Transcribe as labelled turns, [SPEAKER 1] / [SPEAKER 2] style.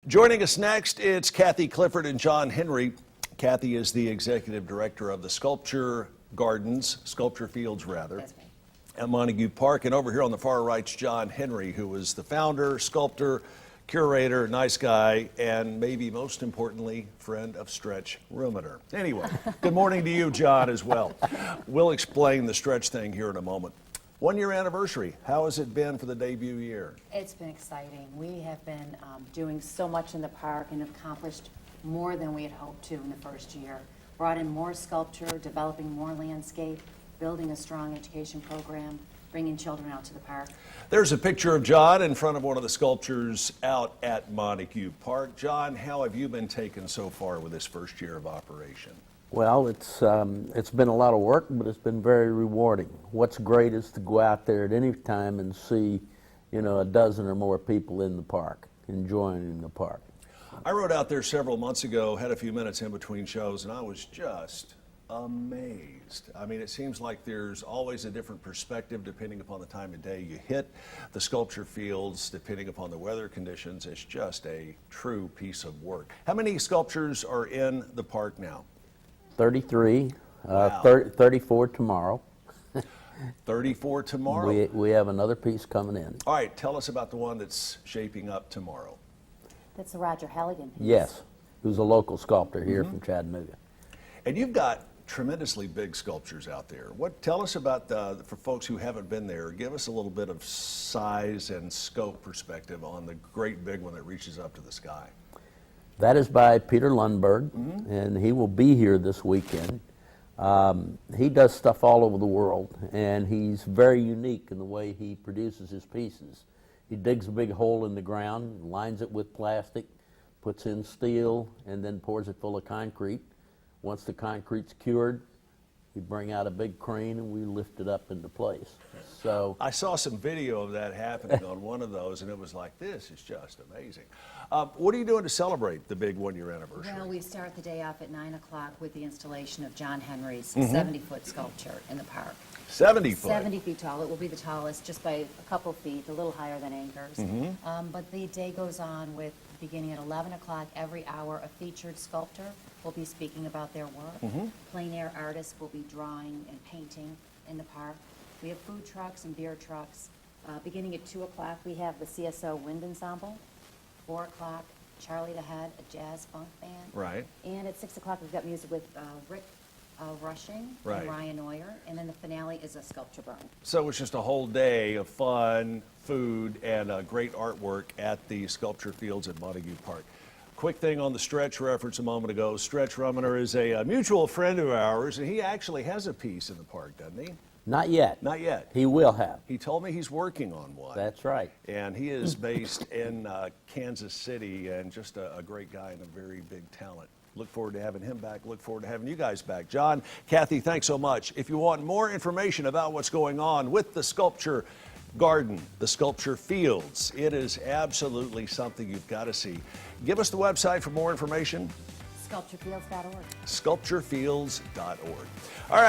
[SPEAKER 1] Joining us next, it's Clippard and John Henry. Kathy is the executive director of the Sculpture Fields, at Montague Park. And over here on the far right's John Henry, who is the founder, sculptor, curator, nice guy, and maybe most importantly, friend of Stretch Rumiter. Anyway, good morning to you, John, as well. We'll explain the Stretch thing here in a moment. 1 year anniversary. How has it been for the debut year?
[SPEAKER 2] It's been exciting. We have been doing so much in the park and accomplished more than we had hoped to in the first year. Brought in more sculpture, developing more landscape, building a strong education program, bringing children out to the park.
[SPEAKER 1] There's a picture of John in front of one of the sculptures out at Montague Park. John, how have you been taken so far with this first year of operation?
[SPEAKER 3] Well, it's been a lot of work, but it's been very rewarding. What's great is to go out there at any time and see, a dozen or more people in the park, enjoying the park.
[SPEAKER 1] I rode out there several months ago, had a few minutes in between shows, and I was just amazed. I mean, it seems like there's always a different perspective depending upon the time of day you hit the sculpture fields, depending upon the weather conditions. It's just a true piece of work. How many sculptures are in the park now?
[SPEAKER 3] 33,
[SPEAKER 1] Wow.
[SPEAKER 3] 34 tomorrow.
[SPEAKER 1] 34 tomorrow?
[SPEAKER 3] We have another piece coming in.
[SPEAKER 1] All right, tell us about the one that's shaping up tomorrow.
[SPEAKER 2] That's the Roger Halligan piece.
[SPEAKER 3] Yes, who's a local sculptor here from Chattanooga.
[SPEAKER 1] And you've got tremendously big sculptures out there. Tell us about, for folks who haven't been there, give us a little bit of size and scope perspective on the great big one that reaches up to the sky.
[SPEAKER 3] That is by Peter Lundberg, and he will be here this weekend. He does stuff all over the world, and he's very unique in the way he produces his pieces. He digs a big hole in the ground, lines it with plastic, puts in steel, and then pours it full of concrete. Once the concrete's cured, we bring out a big crane and we lift it up into place. So
[SPEAKER 1] I saw some video of that happening on one of those, and it was like, this is just amazing. What are you doing to celebrate the big 1 year anniversary?
[SPEAKER 2] Well, we start the day off at 9 o'clock with the installation of John Henry's 70-foot sculpture in the park.
[SPEAKER 1] 70 foot?
[SPEAKER 2] 70 feet tall. It will be the tallest, just by a couple feet, a little higher than anchors. But the day goes on with, beginning at 11 o'clock, every hour, a featured sculptor will be speaking about their work. Plein air artists will be drawing and painting in the park. We have food trucks and beer trucks. Beginning at 2 o'clock, we have the CSO Wind Ensemble. 4 o'clock, Charlie the Head, a jazz funk band.
[SPEAKER 1] Right.
[SPEAKER 2] And at 6 o'clock, we've got music with Rick Rushing
[SPEAKER 1] Right.
[SPEAKER 2] and Ryan Neuer. And then the finale is a sculpture burn.
[SPEAKER 1] So it's just a whole day of fun, food, and great artwork at the Sculpture Fields at Montague Park. Quick thing on the Stretch reference a moment ago. Stretch Rumiter is a mutual friend of ours, and he actually has a piece in the park, doesn't he?
[SPEAKER 3] not yet.
[SPEAKER 1] Not yet.
[SPEAKER 3] He will have.
[SPEAKER 1] He told me he's working on one.
[SPEAKER 3] That's right.
[SPEAKER 1] And he is based in Kansas City, and just a great guy and a very big talent. Look forward to having him back. Look forward to having you guys back. John, Kathy, thanks so much. If you want more information about what's going on with the Sculpture Garden, the Sculpture Fields, it is absolutely something you've got to see. Give us the website for more information.
[SPEAKER 2] Sculpturefields.org.
[SPEAKER 1] Sculpturefields.org. All right.